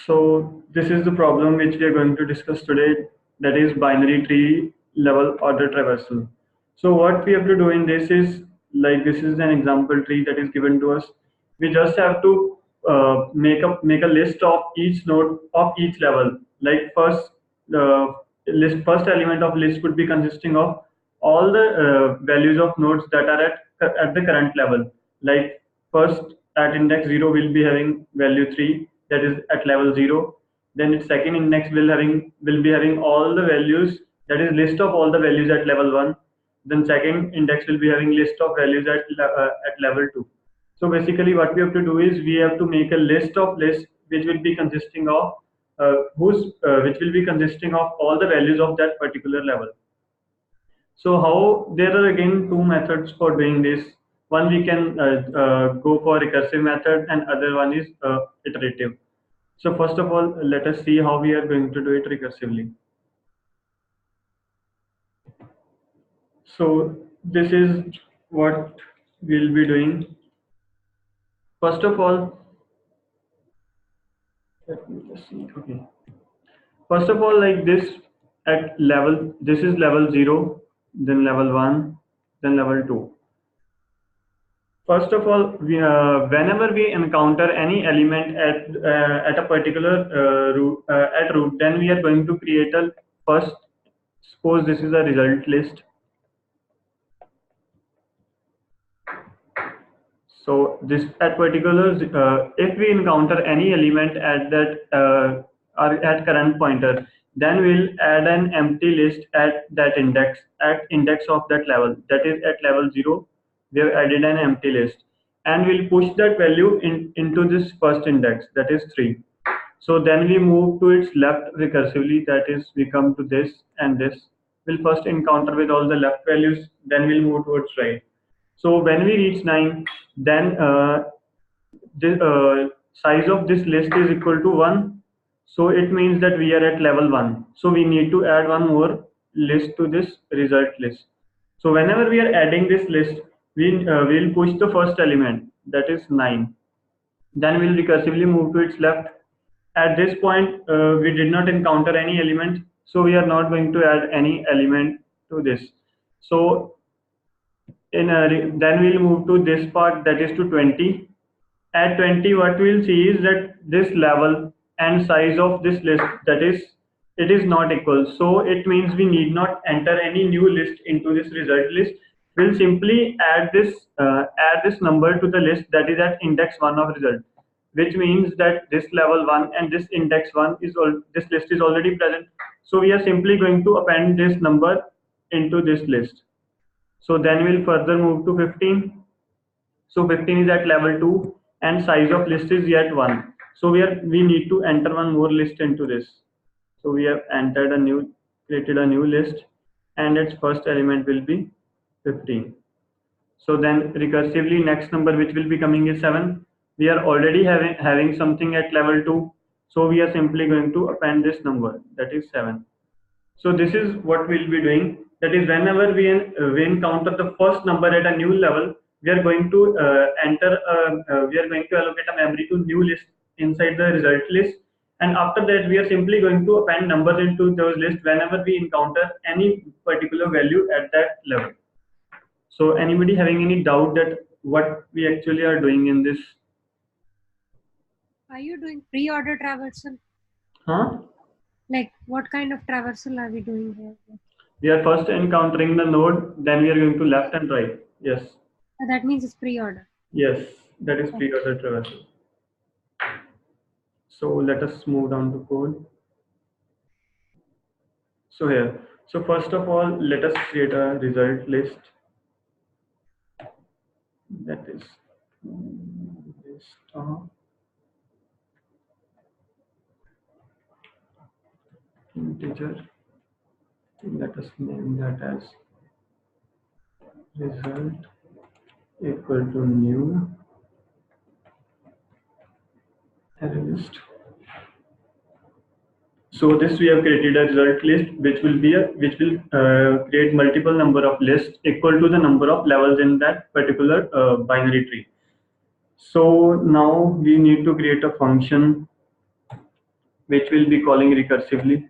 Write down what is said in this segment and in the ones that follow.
So this is the problem which we are going to discuss today, that is binary tree level order traversal. So what we have to do in this is, like, this is an example tree that is given to us. We just have to make a list of each node of each level. Like first element of list could be consisting of all the values of nodes that are at the current level. Like first at index 0 will be having value 3, that is at level 0. Then its second index will be having all the values, that is list of all the values at level 1. Then second index will be having list of values at level 2. So basically what we have to do is we have to make a list of lists which will be consisting of which will be consisting of all the values of that particular level. So how there are again two methods for doing this. One, we can go for recursive method, and other one is iterative. So first of all, let us see how we are going to do it recursively. So this is what we'll be doing. First of all, let me just see. Okay. First of all, like this this is level 0, then level 1, then level 2. First of all, whenever we encounter any element at a particular root, then we are going to create a first. Suppose this is a result list. So this at particular, if we encounter any element at that or at current pointer, then we'll add an empty list at that index, at index of that level. That is at level 0, we have added an empty list, and we'll push that value into this first index, that is 3. So then we move to its left recursively, that is we come to this and this. We'll first encounter with all the left values, then we'll move towards right. So when we reach 9, then the size of this list is equal to 1. So it means that we are at level 1. So we need to add one more list to this result list. So whenever we are adding this list, will push the first element, that is 9. Then we'll recursively move to its left. At this point, we did not encounter any element, so we are not going to add any element to this. So then we'll move to this part, that is to 20. At 20, what we'll see is that this level and size of this list, that is, it is not equal. So it means we need not enter any new list into this result list. We'll simply add this number to the list that is at index 1 of result, which means that this level 1 and this index 1 is all, this list is already present. So we are simply going to append this number into this list. So then we'll further move to 15. So 15 is at level 2 and size of list is yet 1. So we need to enter one more list into this. So we have created a new list, and its first element will be 15. So then recursively next number which will be coming is 7. We are already having something at level 2. So we are simply going to append this number, that is 7. So this is what we'll be doing. That is, whenever we encounter the first number at a new level, we are going to we are going to allocate a memory to new list inside the result list, and after that we are simply going to append numbers into those lists whenever we encounter any particular value at that level. So anybody having any doubt that what we actually are doing in this? Are you doing pre-order traversal? Huh? Like what kind of traversal are we doing here? We are first encountering the node, then we are going to left and right. Yes. That means it's pre-order. Yes, that is pre-order traversal. So let us move down to code. So here, so first of all, let us create a result list. That is list of integer. Let us name that as result equal to new array list. So this we have created a result list which will create multiple number of lists equal to the number of levels in that particular binary tree. So now we need to create a function which we'll be calling recursively.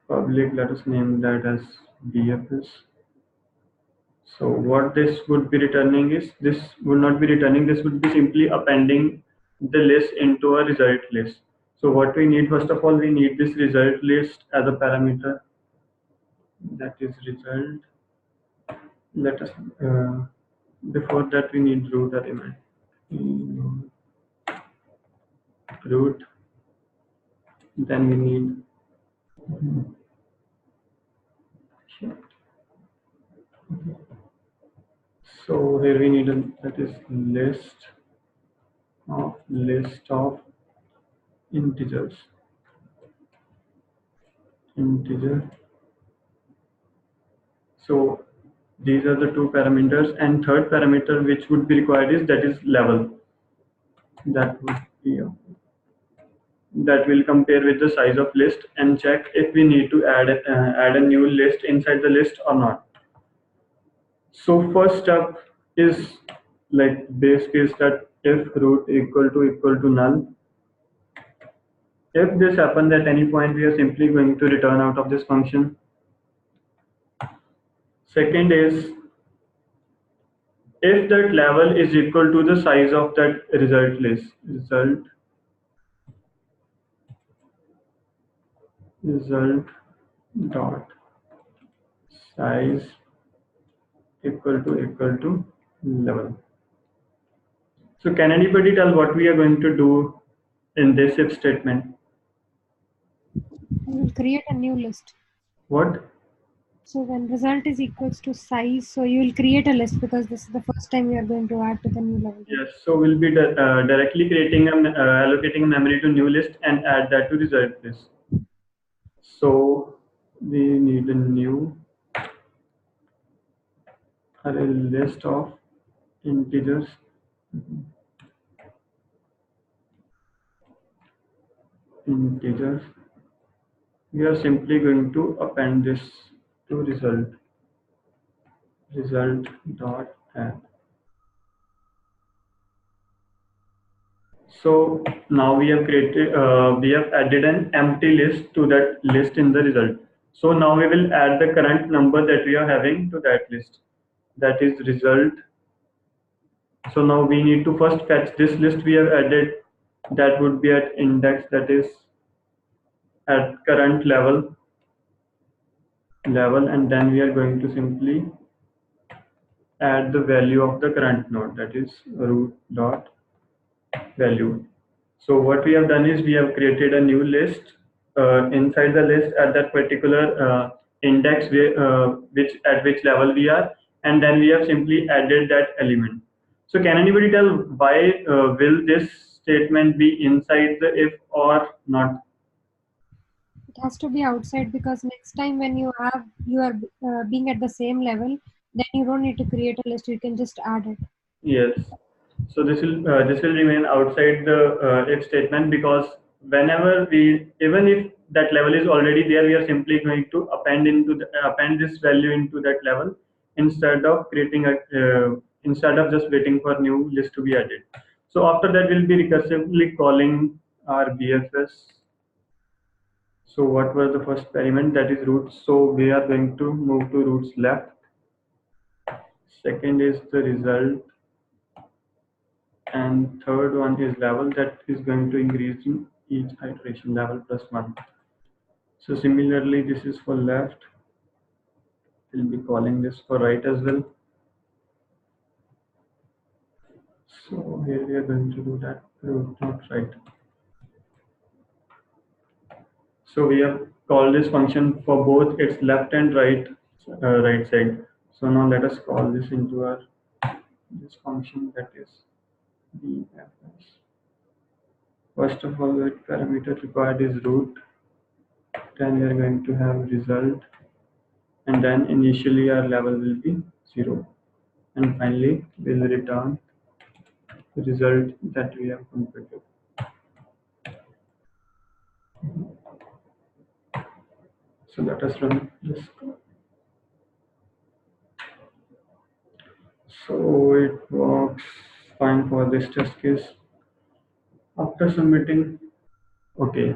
Public, let us name that as BFS. So what this would be returning is, this would not be returning, this would be simply appending the list into a result list. So what we need, first of all, we need this result list as a parameter, that is result. Let us, before that we need root element. Root, then we need so here we need a, that is list of integers. Integer. So these are the two parameters, and third parameter which would be required is that is level. That would be that will compare with the size of list and check if we need to add a new list inside the list or not. So first step is like base case, that if root equal to null. If this happens at any point, we are simply going to return out of this function. Second is, if that level is equal to the size of that result list, result dot size equal to level. So can anybody tell what we are going to do in this if statement? We will create a new list. What? So when result is equals to size, so you will create a list because this is the first time you are going to add to the new level. Yes, so we'll be directly creating allocating a memory to new list and add that to result list. So we need a new array list of integers. Integers. We are simply going to append this to result dot add. So now we have added an empty list to that list in the result. So now we will add the current number that we are having to that list. That is result. So now we need to first fetch this list we have added. That would be at index, that is at current level, and then we are going to simply add the value of the current node, that is root dot value. So what we have done is we have created a new list. Inside the list at that particular index which at which level we are, and then we have simply added that element. So can anybody tell why will this statement be inside the if or not? It has to be outside because next time when you are being at the same level, then you don't need to create a list. You can just add it. Yes. So this will remain outside the if statement, because whenever we, even if that level is already there, we are simply going to append this value into that level instead of creating a instead of just waiting for new list to be added. So after that, we'll be recursively calling our BFS. So what was the first element, that is roots? So we are going to move to roots left. Second is the result, and third one is level, that is going to increase in each iteration, level plus 1. So similarly, this is for left. We'll be calling this for right as well. So here we are going to do that root, not right. So we have called this function for both its left and right side. So now let us call this into our this function, that is BFS. First of all, the parameter required is root. Then we are going to have result, and then initially our level will be 0, and finally we'll return the result that we have computed. So let us run this code. So it works fine for this test case. After submitting, okay.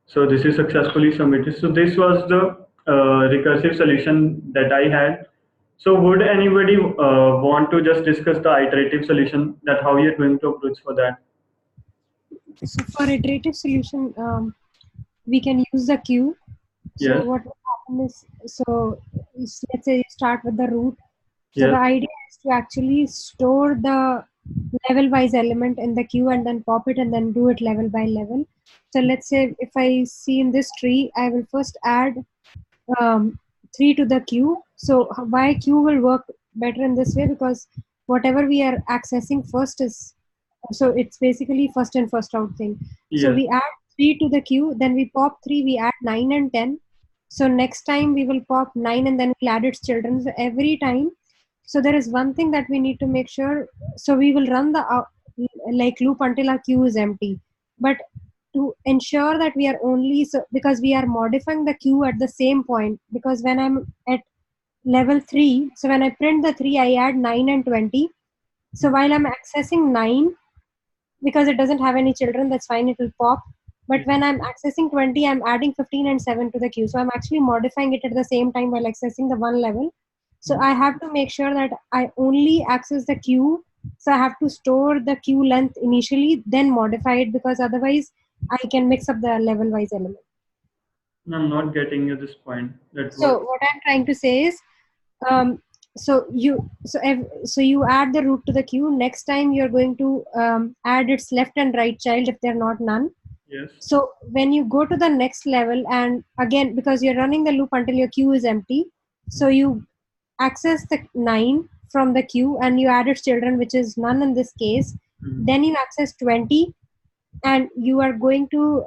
So this is successfully submitted. So this was the recursive solution that I had. So would anybody want to just discuss the iterative solution, that how you're going to approach for that? So for iterative solution, we can use the queue. So Yes, what will happen is, let's say you start with the root. So the yes, idea is to actually store the level wise element in the queue and then pop it and then do it level by level. So let's say if I see in this tree, I will first add um, 3 to the queue. So why queue will work better in this way, because whatever we are accessing first is, so it's basically first in first out thing. So yes. we add 3 to the queue, then we pop 3, we add 9 and 10. So next time we will pop 9 and then we'll add its children. So every time, so there is one thing that we need to make sure. So we will run the like loop until our queue is empty, but to ensure that we are only, so because we are modifying the queue at the same point, because when I'm at level 3, so when I print the 3, I add 9 and 20. So while I'm accessing 9, because it doesn't have any children, that's fine, it will pop. But when I'm accessing 20, I'm adding 15 and 7 to the queue. So I'm actually modifying it at the same time while accessing the one level. So I have to make sure that I only access the queue. So I have to store the queue length initially, then modify it, because otherwise I can mix up the level wise element. I'm not getting you this point. That So what? what I'm trying to say is, um, so you add the root to the queue. Next time you're going to add its left and right child if they're not none. Yes. So when you go to the next level, and again, because you're running the loop until your queue is empty, so you access the 9 from the queue and you add its children, which is none in this case. Hmm. Then you access 20 and you are going to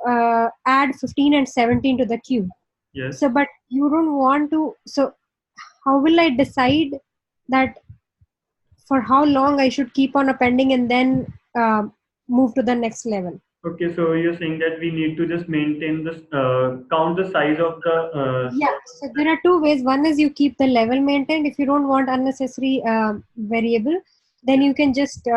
add 15 and 17 to the queue. Yes. So, but you don't want to. So, how will I decide that for how long I should keep on appending and then move to the next level? Okay, so you're saying that we need to just maintain this, count the size of the Yeah, so there are two ways. One is you keep the level maintained. If you don't want unnecessary variable, then yes, you can just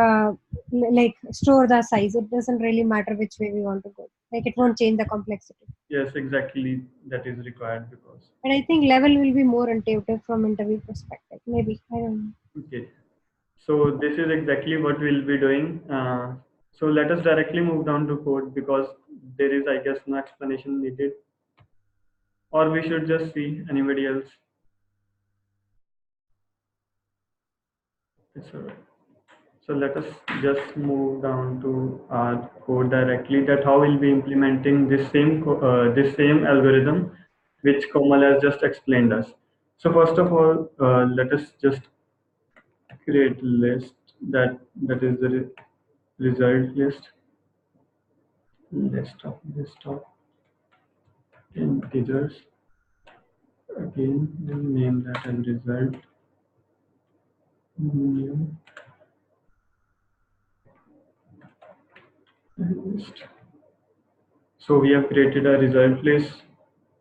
like store the size. It doesn't really matter which way we want to go. Like it won't change the complexity. yes, exactly. That is required because. But I think level will be more intuitive from interview perspective. Maybe, I don't know. Okay, so this is exactly what we'll be doing. So let us directly move down to code because there is, I guess, no explanation needed, or we should just see anybody else. It's all right. So let us just move down to our code directly. That how we'll be implementing this same algorithm, which Komal has just explained us. So first of all, let us just create list that is the result list of integers. Again, we'll name that as result new list. So we have created a result list.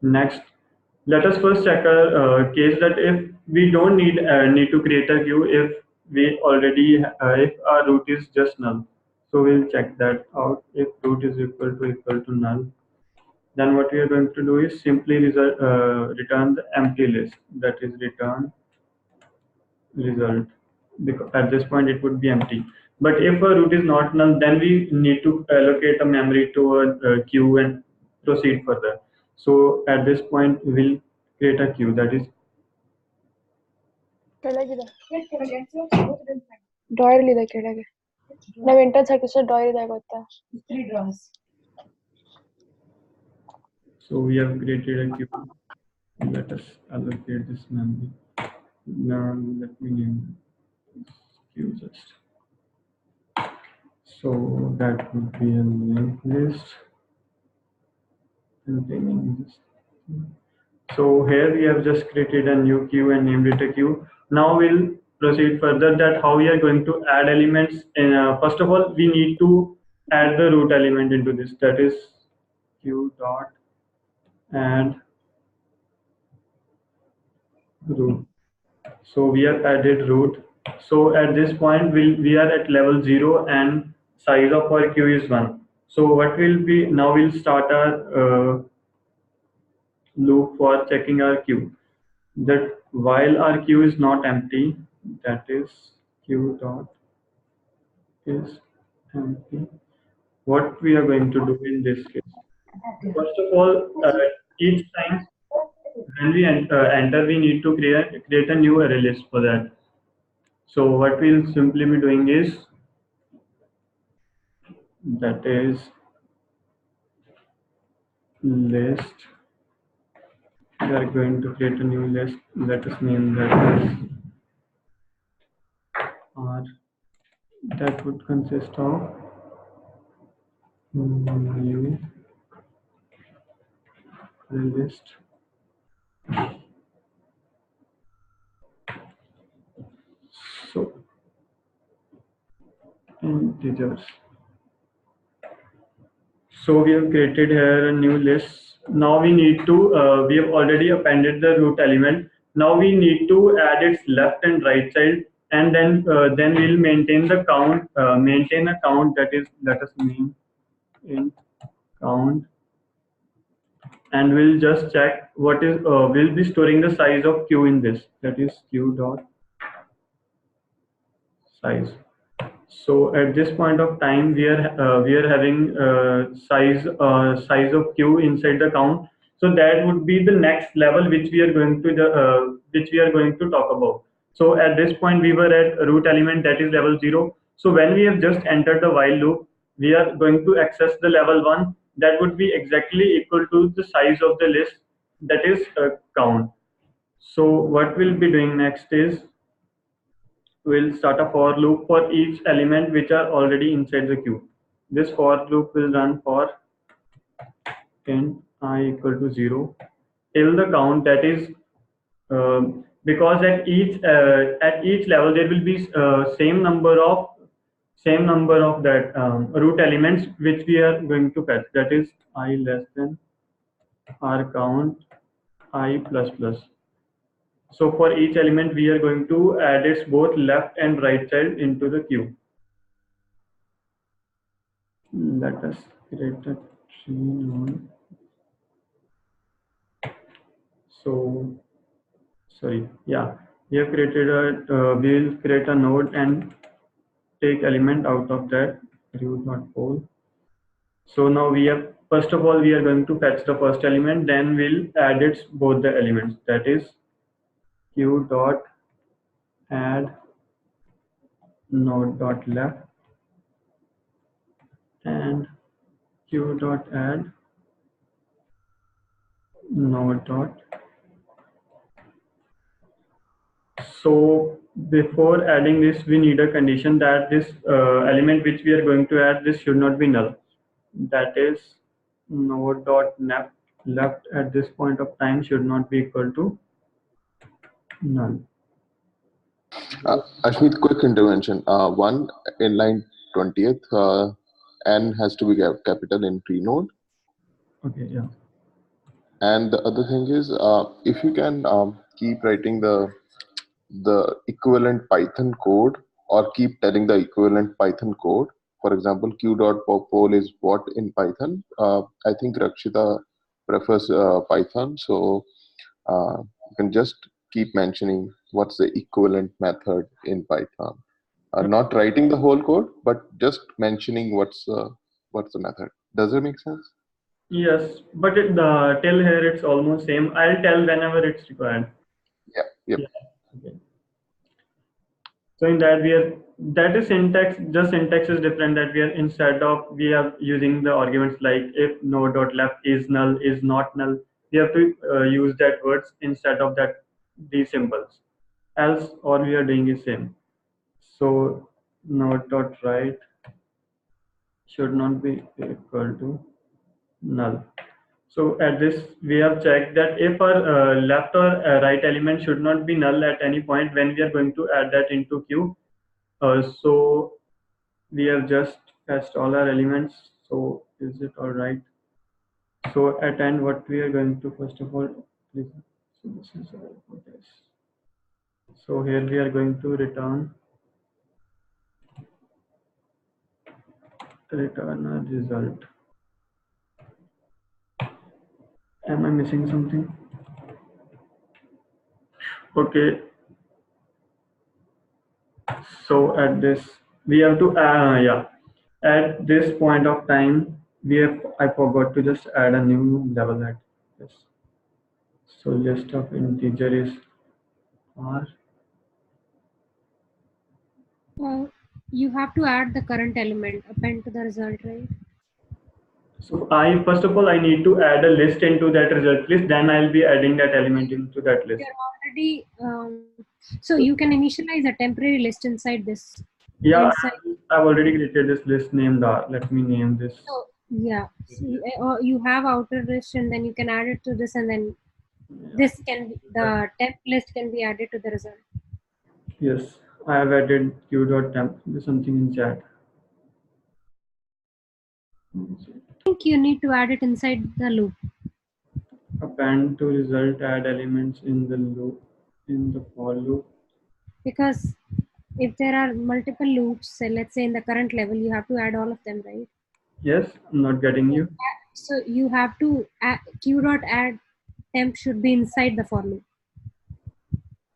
Next, let us first check a case that if we don't need to create a queue if we already if our root is just null. So we'll check that out. If root is equal to null, then what we are going to do is simply return the empty list. That is return result. Because at this point it would be empty. But if a root is not null, then we need to allocate a memory to a queue and proceed further. So at this point, we'll create a queue that is. ಕೆಳಗಿದೆ drawer ಇದೆ ಕೆಳಗೆ ನಾವು entrance ಹಾಕಿದ್ರೆ drawer ಇದೆ ಗೊತ್ತಾ So we have created a queue. Let us allocate this memory. Now let me name this queue just. So that would be a linked list containing this. So here we have just created a new queue and named it a queue. Now we'll proceed further that how we are going to add elements. In, first of all, we need to add the root element into this. That is queue dot add root. So we have added root. So at this point, we are at level 0 and size of our queue is 1. So what will be now? We'll start our loop for checking our queue. That while our queue is not empty, that is queue dot is empty. What we are going to do in this case? First of all, each time when we enter, we need to create a new array list for that. So what we'll simply be doing is that is list. We are going to create a new list. Let us name that as R. That would consist of new list. So integers. So we have created here a new list. Now we need to, we have already appended the root element. Now we need to add its left and right child, and then we'll maintain the count, maintain a count that is, let us name in count, and we'll just check what is, we'll be storing the size of q in this, that is q dot size. So at this point of time, we are having size of q inside the count. So that would be the next level which we are going to which we are going to talk about. So at this point, we were at root element, that is level 0. So when we have just entered the while loop, we are going to access the level 1. That would be exactly equal to the size of the list, that is count. So what we'll be doing next is we'll start a for loop for each element which are already inside the queue. This for loop will run for int I equal to 0 till the count, that is because at each level there will be same number of that root elements which we are going to fetch, that is I less than r count I plus plus. So for each element we are going to add its both left and right child into the queue. Let us create a tree node. So sorry, yeah, we have created a we'll create a node and take element out of that root dot pole. So now we have, first of all we are going to fetch the first element, then we'll add its both the elements, that is q dot add node dot left and q dot add node dot. So before adding this, we need a condition that this element which we are going to add, this should not be null. That is node dot left at this point of time should not be equal to null. Ashmit, quick intervention. One, in line 20th, N has to be capital in pre-node. Okay, yeah. And the other thing is, if you can keep writing the equivalent Python code, or keep telling the equivalent Python code. For example, q.poll is what in Python. I think Rakshita prefers Python, so you can just keep mentioning what's the equivalent method in Python. Not writing the whole code, but just mentioning what's the method. Does it make sense? Yes, but till here it's almost same. I'll tell whenever it's required. Yeah. Yep. Yeah. Okay. So in that we are, that is syntax, just syntax is different, that we are instead of we are using the arguments like if node dot left is null is not null, we have to use that words instead of that these symbols. Else all we are doing is same. So node dot right should not be equal to null. So at this we have checked that if our left or right element should not be null at any point when we are going to add that into queue. So we have just fetched all our elements. So is it all right? So at end, what we are going to first of all, so this is what is. So here we are going to return return a result. Am I missing something? Okay, so at this we have to yeah, at this point of time we have, I forgot to just add a new level at this. So list of integer is r. You have to add the current element, append to the result, right? So I first of all I need to add a list into that result list. Then I'll be adding that element into that list. You're already so you can initialize a temporary list inside this. Yeah, Inside. I've already created this list named r. Let me name this. So yeah, see, you have outer list, and then you can add it to this, and then this can be, the temp list can be added to the result. Yes, I have added q.temp. There's something in chat. I think you need to add it inside the loop. Append to result, add elements in the loop, in the for loop. Because if there are multiple loops, say, let's say in the current level, you have to add all of them, right? Yes, I'm not getting you. So you have to q dot add temp should be inside the for loop.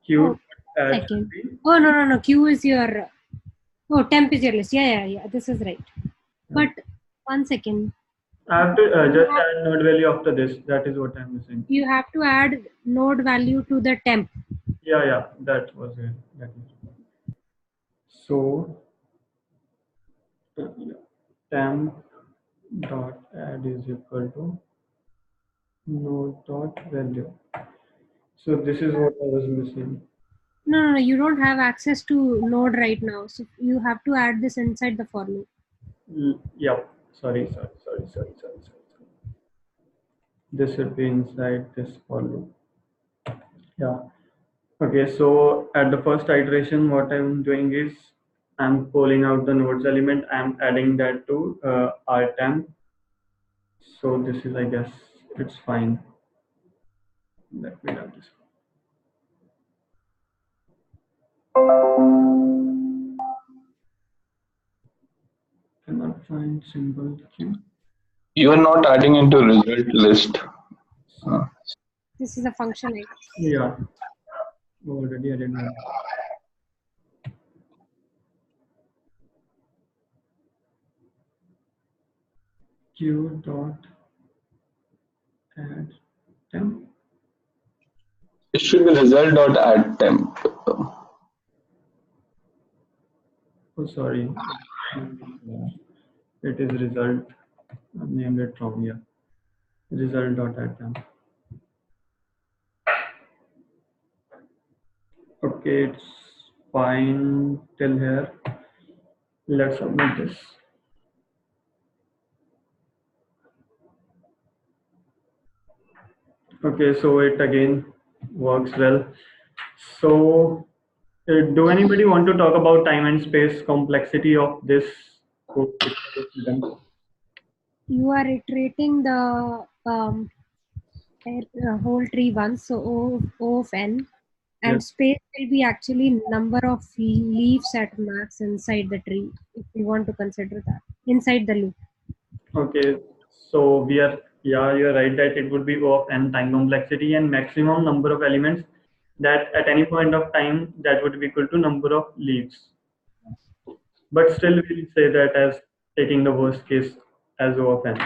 Q Oh, add should second. be. Oh no, q is your temp is your list. Yeah. This is right. But 1 second. I have to just add node value after this. That is what I'm missing. You have to add node value to the temp. Yeah, that was it. That is. So temp dot add is equal to node dot value. So this is what I was missing. No, you don't have access to node right now. So you have to add this inside the for loop. Yeah. Sorry. This should be inside this for loop. Yeah. Okay, so at the first iteration, what I'm doing is I'm pulling out the nodes element. I'm adding that to rtemp. So this is, I guess, it's fine. Let me run this. Cannot find symbol q. You are not adding into result list. This is a function. Yeah, already added one. Q dot add temp. It should be result dot add temp. Oh, sorry. It is result. I named it wrong. Yeah, result dot add temp. Okay, it's fine till here. Let's submit this. Okay, so it again works well. So do anybody want to talk about time and space complexity of this code? You are iterating the whole tree once, so O of n, and Yes. space will be actually number of leaves at max inside the tree, if you want to consider that, inside the loop. Okay, so we are, yeah, you're right that it would be O of n time complexity and maximum number of elements that at any point of time that would be equal to number of leaves. But still we'll say that as taking the worst case as O of n.